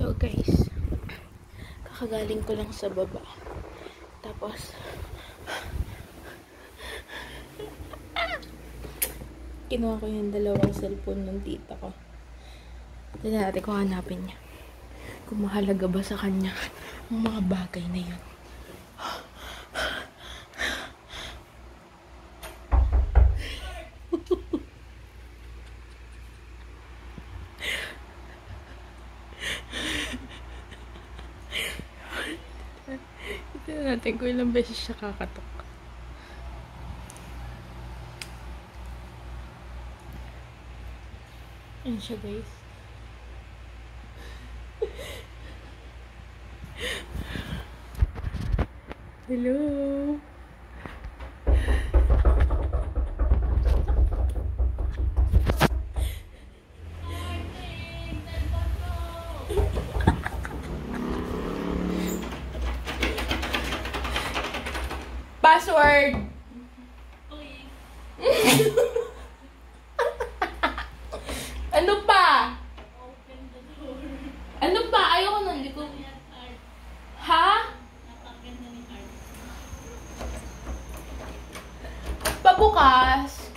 So guys, kakagaling ko lang sa baba. Tapos kinuha ko yung dalawang cellphone ng tita ko. Tignan natin kung hanapin niya. Kung mahalaga ba sa kanya ang mga bagay na yun. Tignan natin kung ilang beses siya kakatok. Ayan siya guys. Hello. Password. Ano pa? Ano pa? Ayoko nun. Hindi ko... Ha? Pabukas.